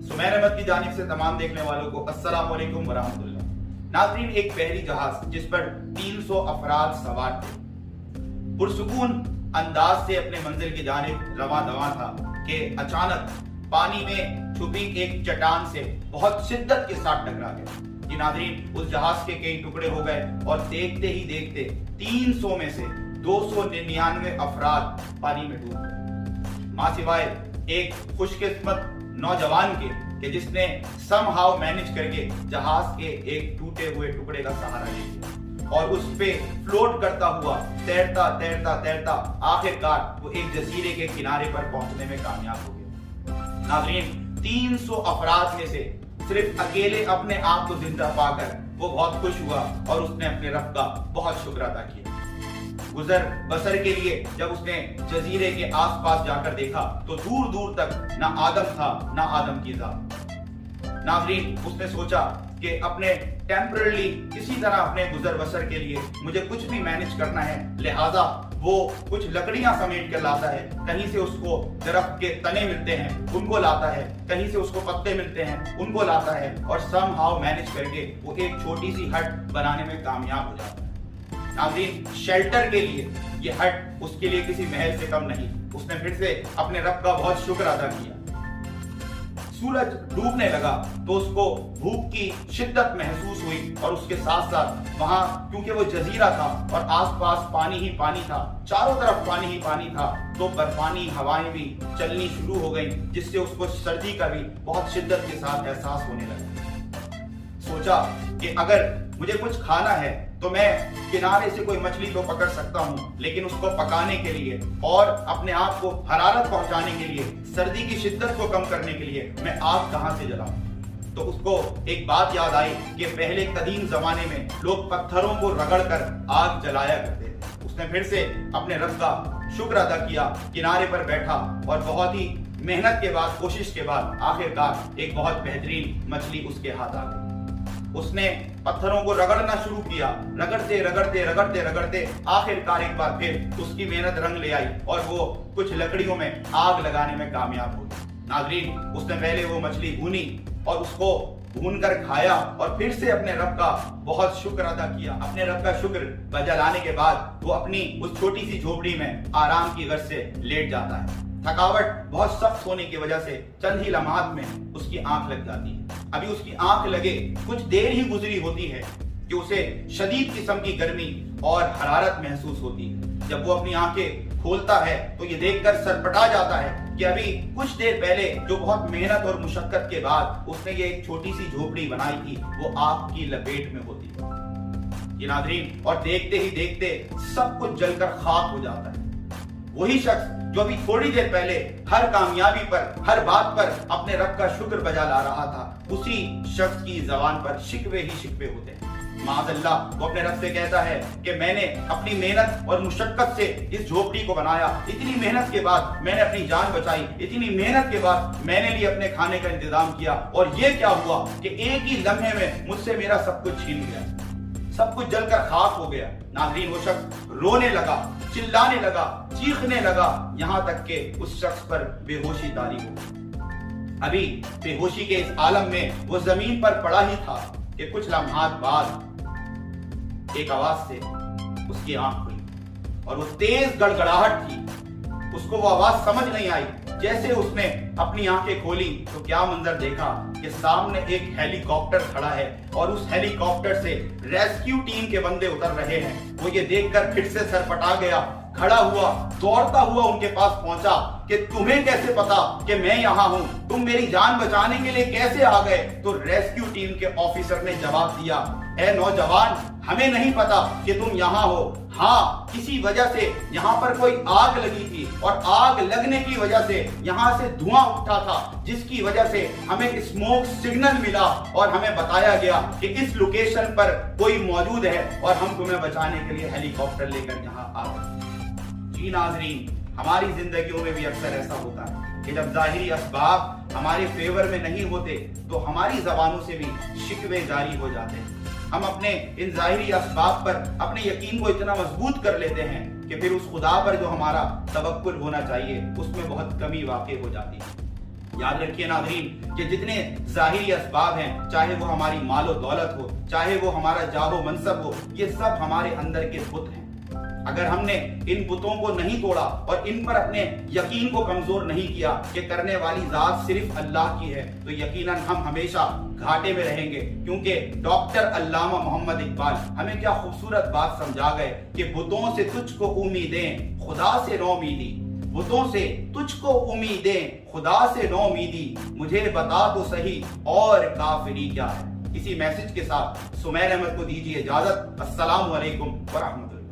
सुमैर अहमद की जानिब से तमाम देखने वालों को अस्सलाम वालेकुम वरहमतुल्लाह। नाज़रीन, एक बहरी जहाज जिस पर 300 अफराद सवार थे पुरसुकून अंदाज से अपने मंजिल की जानिब रवां दवां था कि अचानक पानी में छुपी एक चट्टान से बहुत शिद्दत के साथ टकरा गया। जी नाज़रीन, उस जहाज के कई टुकड़े हो गए और देखते ही देखते 300 में से 299 अफराद पानी में डूब गए। मां सिवाय एक खुशकिस्मत नौजवान के जिसने समहाउ मैनेज करके जहाज के एक टूटे हुए टुकड़े का सहारा ले लिया और उस पे फ्लोट करता हुआ तैरता तैरता तैरता आखिरकार वो एक जजीरे के किनारे पर पहुंचने में कामयाब हो गया। नाज़रीन, 300 अफराद में से सिर्फ अकेले अपने आप को जिंदा पाकर वो बहुत खुश हुआ और उसने अपने रब का बहुत शुक्र अदा किया। गुजर बसर के लिए जब उसने जजीरे के आसपास जाकर देखा तो दूर दूर तक ना आदम था ना आदम की जात। नाज़रीन, उसने सोचा कि अपने टेम्पररी किसी तरह अपने गुजर बसर के लिए मुझे कुछ भी मैनेज करना है, लिहाजा वो कुछ लकड़ियां समेट कर लाता है। कहीं से उसको दरख्त के तने मिलते हैं, उनको लाता है, कहीं से उसको पत्ते मिलते हैं, उनको लाता है और समहाउ मैनेज करके वो एक छोटी सी हट बनाने में कामयाब हो जाता है। नाज़रीन, शेल्टर के लिए ये हट उसके लिए किसी महल से कम नहीं। उसने फिर से अपने रब का बहुत शुक्र अदा किया। सूरज डूबने लगा तो उसको भूख की शिद्दत महसूस हुई और उसके साथ साथ वहां क्योंकि वो जजीरा था और आसपास पानी ही पानी था, चारों तरफ पानी ही पानी था, तो बर्फानी हवाएं भी चलनी शुरू हो गई जिससे उसको सर्दी का भी बहुत शिद्दत के साथ एहसास होने लगा। सोचा कि अगर मुझे कुछ खाना है तो मैं किनारे से कोई मछली तो पकड़ सकता हूँ, लेकिन उसको पकाने के लिए और अपने आप को हरारत पहुंचाने के लिए, सर्दी की शिद्दत को कम करने के लिए मैं आग कहां से जलाऊं। तो उसको एक बात याद आई कि पहले कदीम जमाने में लोग पत्थरों को रगड़कर आग जलाया करते थे। उसने फिर से अपने रब का शुक्र अदा किया, किनारे पर बैठा और बहुत ही मेहनत के बाद, कोशिश के बाद आखिरकार एक बहुत बेहतरीन मछली उसके हाथ आ गई। उसने पत्थरों को रगड़ना शुरू किया, रगड़ते रगड़ते रगड़ते रगड़ते आखिरकार एक बार फिर उसकी मेहनत रंग ले आई और वो कुछ लकड़ियों में आग लगाने में कामयाब हो गई। नाज़रीन, उसने पहले वो मछली भूनी और उसको भूनकर खाया और फिर से अपने रब का बहुत शुक्र अदा किया। अपने रब का शुक्र बजा लाने के बाद वो अपनी उस छोटी सी झोपड़ी में आराम की गर्ज से लेट जाता है। थकावट बहुत सख्त होने की वजह से चंद ही लम्हात में उसकी आंख लग जाती है। अभी उसकी आंख लगे कुछ देर ही गुजरी होती है कि उसे शदीद किस्म की गर्मी और हरारत महसूस होती है। जब वो अपनी आंखें खोलता है तो ये देखकर सरपटा जाता है कि अभी कुछ देर पहले जो बहुत मेहनत और मुशक्कत के बाद उसने ये एक छोटी सी झोपड़ी बनाई थी वो आग की लपेट में होती है। ये नाज़रीन, और देखते ही देखते सब कुछ जलकर खाक हो जाता है। वही शख्स जो अभी थोड़ी देर पहले हर कामयाबी पर, हर बात पर अपने रब का शुक्र बजा ला रहा था, उसी शख्स की जबान पर शिकवे ही शिकवे होते हैं। माज़अल्लाह, वो अपने रब से कहता है कि मैंने अपनी मेहनत और मुशक्कत से इस झोपड़ी को बनाया, इतनी मेहनत के बाद मैंने अपनी जान बचाई, इतनी मेहनत के बाद मैंने लिए अपने खाने का इंतजाम किया और ये क्या हुआ कि एक ही लम्हे में मुझसे मेरा सब कुछ छीन गया, सब कुछ जलकर खाक हो गया। नाज़रीन, वो शख्स रोने लगा, चिल्लाने लगा, चीखने लगा, यहां तक कि उस शख्स पर बेहोशी तारी हो गई। अभी बेहोशी के इस आलम में वो जमीन पर पड़ा ही था कि कुछ लम्हात बाद एक आवाज से उसकी आंख खुली और वो तेज गड़गड़ाहट थी। उसको वो आवाज समझ नहीं आई। जैसे उसने अपनी आंखें खोली तो क्या मंजर देखा कि सामने एक हेलीकॉप्टर खड़ा है और उस हेलीकॉप्टर से रेस्क्यू टीम के बंदे उतर रहे हैं। वो ये देखकर फिर से सरपटा गया, खड़ा हुआ, दौड़ता हुआ उनके पास पहुंचा कि तुम्हें कैसे पता कि मैं यहाँ हूँ, तुम मेरी जान बचाने के लिए कैसे आ गए। तो रेस्क्यू टीम के ऑफिसर ने जवाब दिया, ए नौजवान, हमें नहीं पता कि तुम यहाँ हो। हाँ, किसी वजह से यहाँ पर कोई आग लगी थी और आग लगने की वजह से यहाँ से धुआं उठा था, जिसकी वजह से हमें स्मोक सिग्नल मिला और हमें बताया गया कि इस लोकेशन पर कोई मौजूद है और हम तुम्हें बचाने के लिए हेलीकॉप्टर लेकर यहाँ आ गए। जी नाज़रीन, हमारी जिंदगियों में भी अक्सर ऐसा होता है कि जब जाहिरी असबाब हमारे फेवर में नहीं होते तो हमारी जबानों से भी शिकवे जारी हो जाते हैं। हम अपने इन जाहिरी असबाब पर अपने यकीन को इतना मजबूत कर लेते हैं कि फिर उस खुदा पर जो हमारा तवक्कुल होना चाहिए उसमें बहुत कमी वाक़ई हो जाती है। یاد رکھیے ناظرین کہ جتنے ظاہری اسباب ہیں، چاہے وہ ہماری مال و دولت ہو، چاہے وہ ہمارا جاہ و منصب ہو، یہ سب ہمارے اندر کے بت ہیں۔ اگر ہم نے ان بتوں کو نہیں توڑا اور ان پر اپنے یقین کو کمزور نہیں کیا کہ کرنے والی ذات صرف اللہ کی ہے، تو یقیناً ہم ہمیشہ گھاٹے میں رہیں گے۔ کیونکہ ڈاکٹر علامہ محمد اقبال ہمیں کیا خوبصورت بات سمجھا گئے کہ بتوں سے تجھ کو امیدیں، خدا سے نو امیدی، بتوں سے تجھ کو امیدیں، خدا سے نو امیدی، مجھے بتا تو صحیح اور کافری کیا ہے۔ اسی میسج کے ساتھ سمیر احمد کو دیجیے اجازت۔ السلام علیکم ورحمۃ اللہ۔